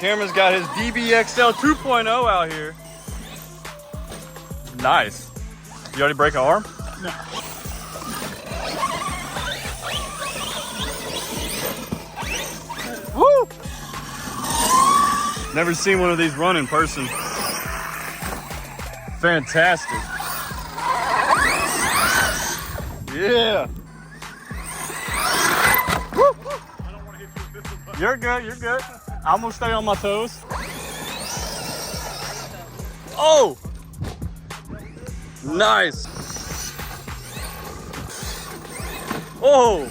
Cameron's got his DBXL 2.0 out here. Nice. You already break an arm? No. Woo! Never seen one of these run in person. Fantastic. Yeah. Woo! I don't want to hit you with this one, but You're good, you're good. I'm gonna stay on my toes. Oh! Nice. Oh!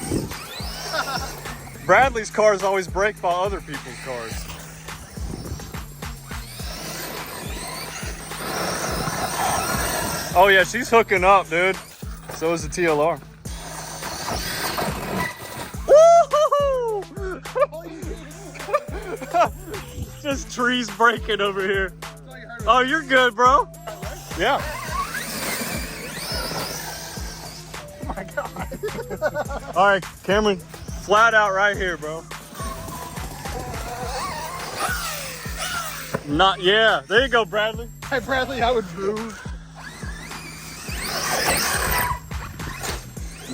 Bradley's cars always break by other people's cars. Oh yeah, she's hooking up, dude. So is the TLR. Just trees breaking over here. Oh, you're good, bro. Yeah. oh my God. All right, Cameron, flat out right here, bro. Not, yeah. There you go, Bradley. Hey, Bradley, I would move.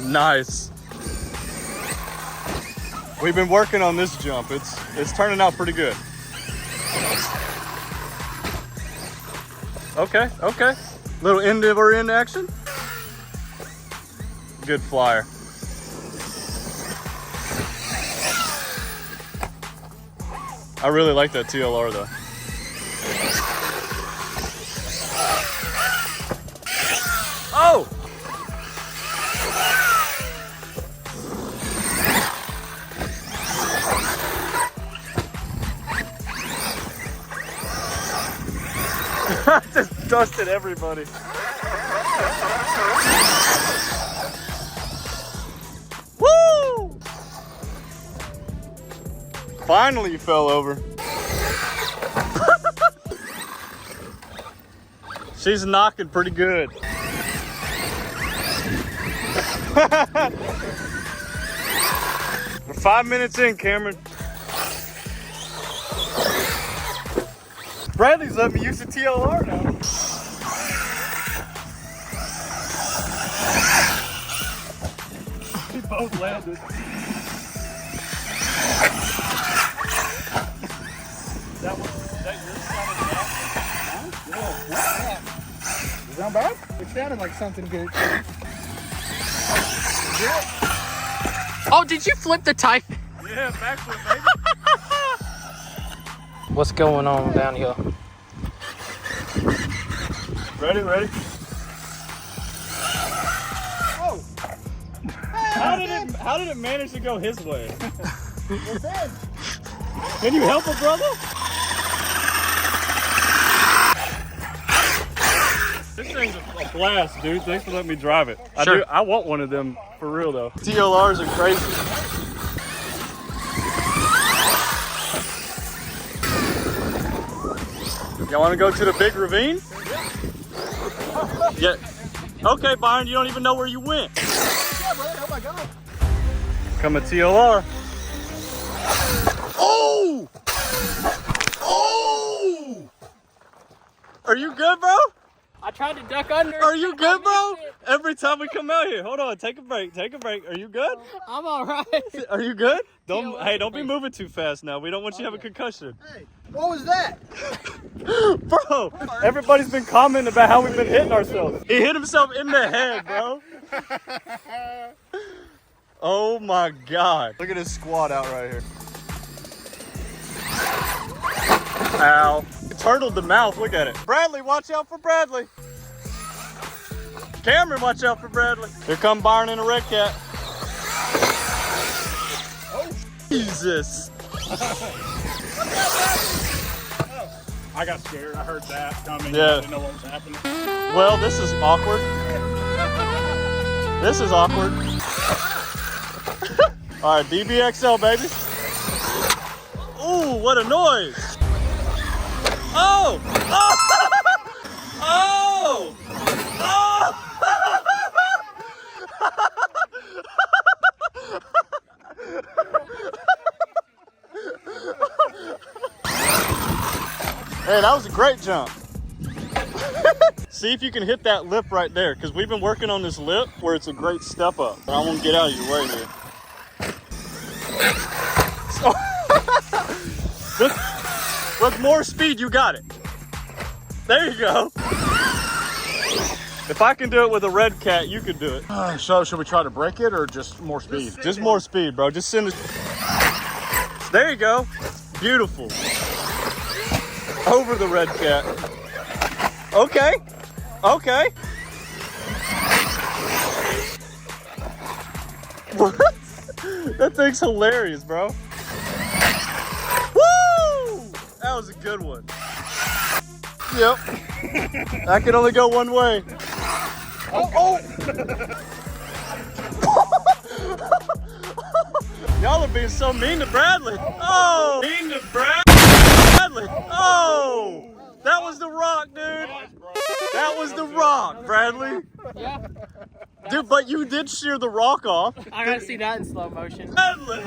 Nice. We've been working on this jump. It's turning out pretty good. Okay, okay. Little end over end action. Good flyer. I really like that TLR though. Oh! Just dusted everybody. Woo! Finally you fell over. She's knocking pretty good. We're 5 minutes in, Cameron. Bradley's let me use the TLR now. We both landed. Is that your side of the back? Yeah. Is that bad? It sounded like something good. Oh, did you flip the type? Yeah, backflip, baby. What's going on down here? Ready, ready? Oh! How did it manage to go his way? What's that? Can you help a brother? This thing's a blast, dude. Thanks for letting me drive it. Sure. I want one of them for real though. TLRs are crazy. Y'all want to go to the big ravine? Yeah. Okay, Byron, you don't even know where you went. Yeah, brother. Oh my God. Come a TLR. Oh! Oh! Are you good, bro? I tried to duck under. Are you good, bro? Every time we come out here. Hold on, take a break. Take a break. Are you good? I'm all right. Are you good? Yeah, Don't be moving too fast now. We don't want you to have a concussion. Hey, what was that? Bro, everybody's been commenting about how we've been hitting ourselves. He hit himself in the head, bro. Oh my God. Look at his squat out right here. Ow. It turtled the mouth, look at it. Bradley, watch out for Bradley. Cameron, watch out for Bradley. Here come Byron and a red cat. Oh. Jesus. I got scared. I heard that coming. Yeah. I didn't know what was happening. Well, this is awkward. This is awkward. All right, DBXL, baby. Ooh, what a noise. Oh! Oh! Oh! Oh! Hey, that was a great jump. See if you can hit that lip right there, because we've been working on this lip where it's a great step up. But I won't get out of your way here. With more speed, you got it. There you go. If I can do it with a red cat, you can do it. So should we try to break it or just more speed? Just more speed, bro. Just send it. There you go. Beautiful. Over the red cat. Okay. Okay. What? That thing's hilarious, bro. Woo! That was a good one. Yep. I can only go one way. Oh! Y'all are being so mean to Bradley. Oh! Mean to Bradley. Oh! That was the rock, dude. That was the rock, Bradley. Yeah. Dude, but you did shear the rock off. I gotta see that in slow motion. Bradley.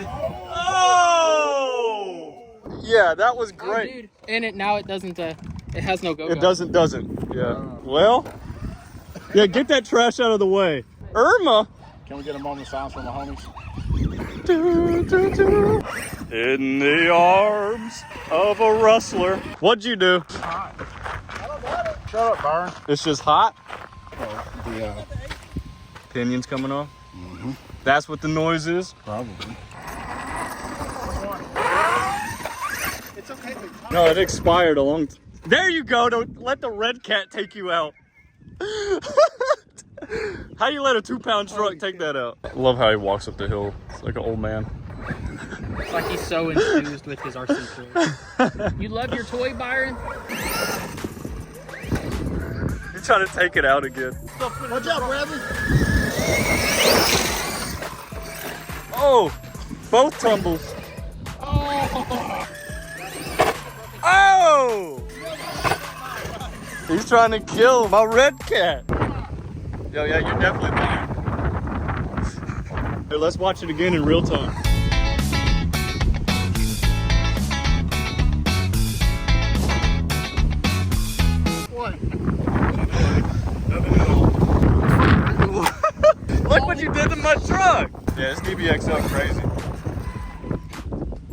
Oh! Yeah, that was great. Oh, dude. And it doesn't. It has no go. It doesn't. Yeah. Well. Yeah, get that trash out of the way. Irma. Can we get a moment of silence from the homies? In the arms of a rustler. What'd you do? I don't got it. Shut up, Byron. It's just hot. Oh, the Pinions coming off. That's what the noise is. probably. It's okay. No, it expired a long time. There you go. Don't let the red cat take you out. How you let a 2-pound truck take that out? I love how he walks up the hill. It's like an old man. It's like he's so enthused with his RC toy. You love your toy, Byron? You're trying to take it out again. Watch out, Bradley. Oh, both tumbles. Oh! Oh! He's trying to kill my red cat. Yo, yeah, you're definitely there. Hey, let's watch it again in real time. What? Look what you did to my truck. Yeah, this DBXL crazy.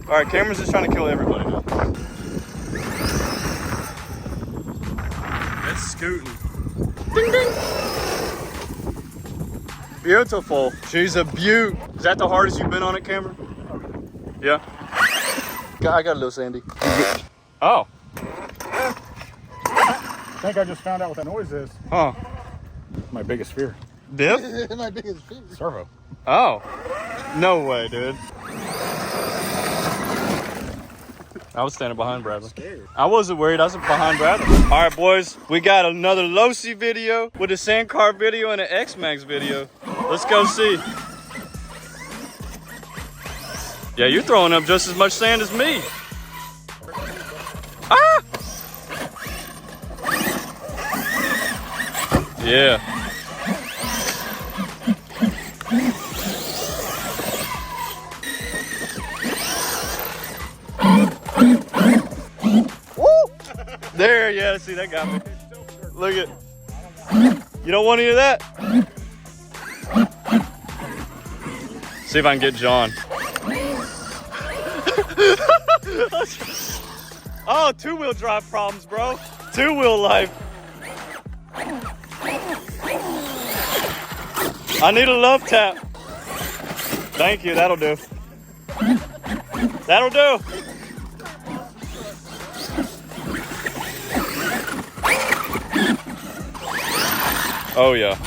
All right, camera's just trying to kill everybody now. It's scooting. Ding, ding. Beautiful. She's a beaut. Is that the hardest you've been on it, Cameron? Yeah. I got a little Sandy. Oh. I think I just found out what that noise is. Huh. My biggest fear. Diff? My biggest fear. Servo. Oh. No way, dude. I was standing behind Bradley. I wasn't worried. I was behind Bradley. All right, boys. We got another Losi video with a Sand Car video and an X-Max video. Let's go see. Yeah, you're throwing up just as much sand as me. Ah! Yeah. Woo! There, yeah, see, that got me. Look at. You don't want any of that? See if I can get John. Oh, 2-wheel drive problems, bro. 2-wheel life. I need a love tap. Thank you, that'll do. That'll do. Oh yeah.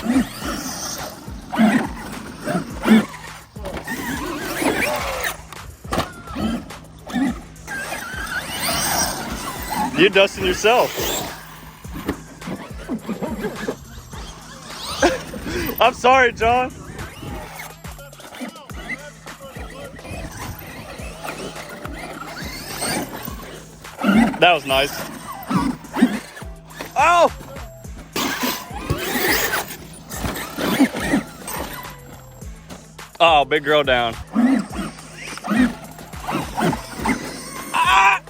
You're dusting yourself. I'm sorry, John. That was nice. Oh! Oh, big girl down. Ah!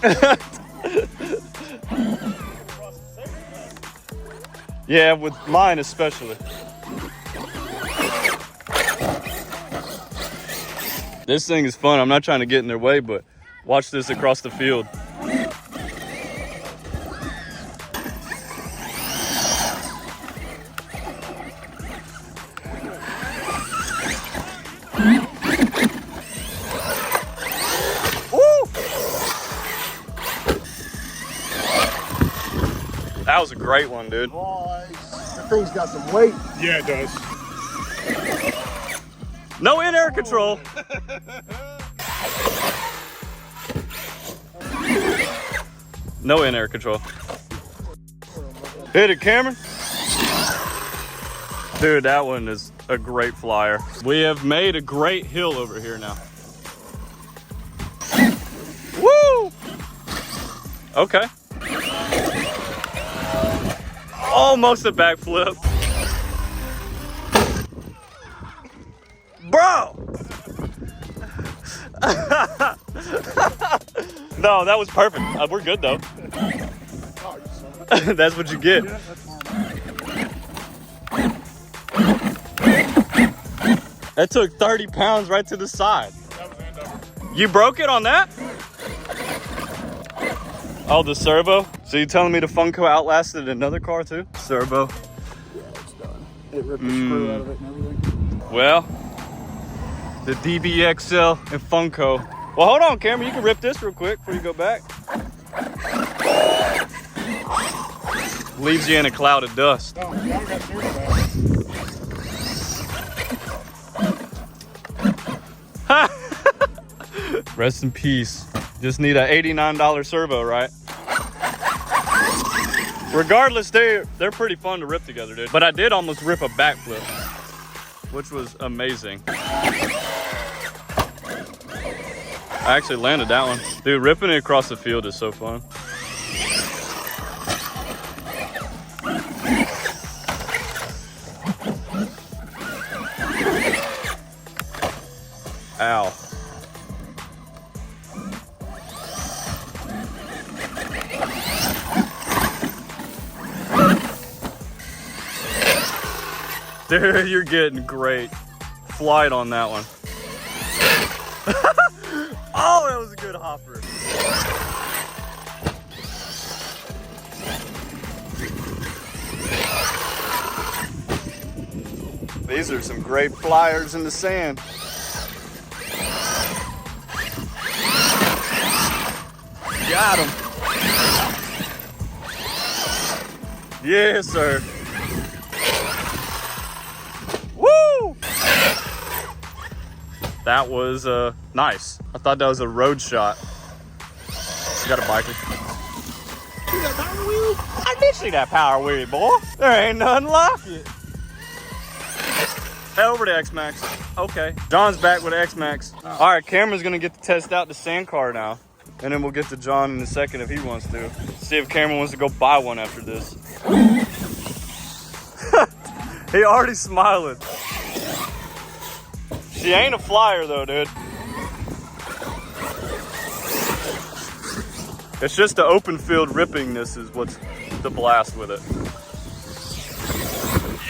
Yeah, with mine especially. This thing is fun. I'm not trying to get in their way, but watch this across the field. That was a great one, dude. That thing's got some weight. Yeah, it does. No in-air control. No in-air control. Hit it, Cameron. Dude, that one is a great flyer. We have made a great hill over here now. Woo! Okay. Almost a backflip. Bro! No, that was perfect. We're good though. That's what you get. That took 30 pounds right to the side. You broke it on that? Oh, the servo? So you telling me the Funco outlasted another car too? Servo. Yeah, it's done. It ripped the screw out of it and everything. Well, the DBXL and Funco. Well, hold on, Cameron. You can rip this real quick before you go back. Leaves you in a cloud of dust. No, I don't got serious about it. Rest in peace. Just need a $89 servo, right? Regardless, they're pretty fun to rip together, dude. But I did almost rip a backflip, which was amazing. I actually landed that one. Dude, ripping it across the field is so fun. Ow. Dude, you're getting great flight on that one. Oh, that was a good hopper. These are some great flyers in the sand. Got him. Yes, sir. Woo! That was nice. I thought that was a road shot. You got a biker. See that power wheel? I did see that power wheel, boy. There ain't nothing like it. Head over to X-Max. Okay. John's back with X-Max. All right, Cameron's gonna get to test out the sand car now. And then we'll get to John in a second if he wants to. See if Cameron wants to go buy one after this. He already smiling. She ain't a flyer though, dude. It's just the open field ripping this is what's the blast with it.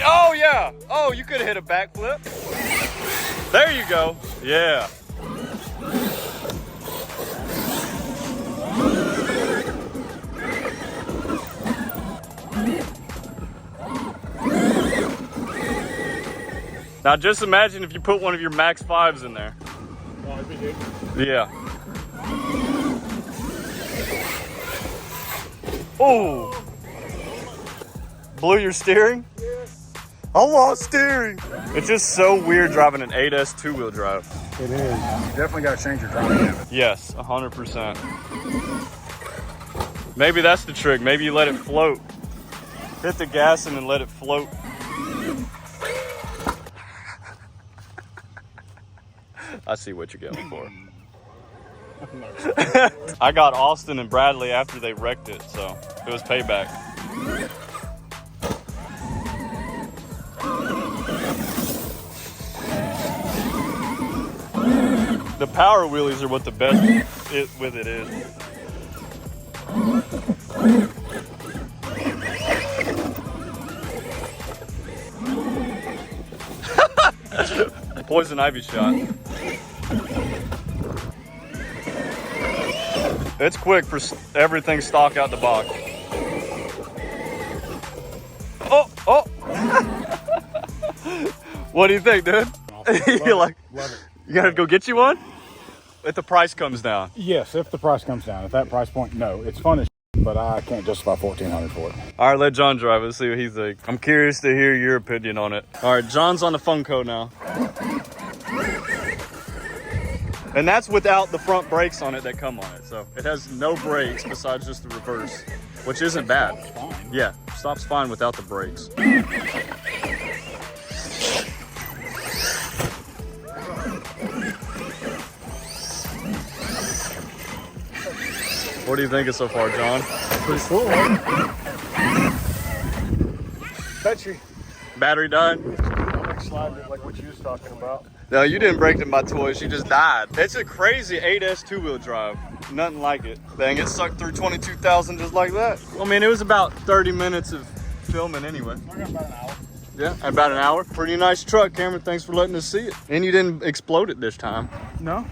Oh yeah! Oh, you could have hit a backflip. There you go. Yeah. Now just imagine if you put one of your Max 5s in there. Oh, it'd be good. Yeah. Oh! Blew your steering? Yeah. I lost steering. It's just so weird driving an 8S two-wheel drive. It is. You definitely got to change your driving habit. Yes, 100%. Maybe that's the trick. Maybe you let it float. Hit the gas and then let it float. I see what you're going for. I got Austin and Bradley after they wrecked it, so it was payback. The power wheelies are what the best with it is. poison ivy shot. It's quick for everything stock out the box. Oh, oh. What do you think, dude? You like, love it. you gotta go get you one? If the price comes down. Yes, if the price comes down. At that price point, no. It's fun as but I can't justify $1,400 for it. All right, let John drive. Let's see what he thinks. I'm curious to hear your opinion on it. All right, John's on the Funco now. And that's without the front brakes on it that come on it. So it has no brakes besides just the reverse, which isn't bad. Fine. Yeah, stops fine without the brakes. What do you think so far, John? Pretty cool. Battery. Battery died? Slide it like what you was talking about. No, you didn't break my toys. You just died. It's a crazy 8S two-wheel drive. Nothing like it. Dang, it sucked through 22,000 just like that. I mean, it was about 30 minutes of filming anyway. I got about an hour. Yeah, about an hour. Pretty nice truck, Cameron. Thanks for letting us see it. And you didn't explode it this time. No.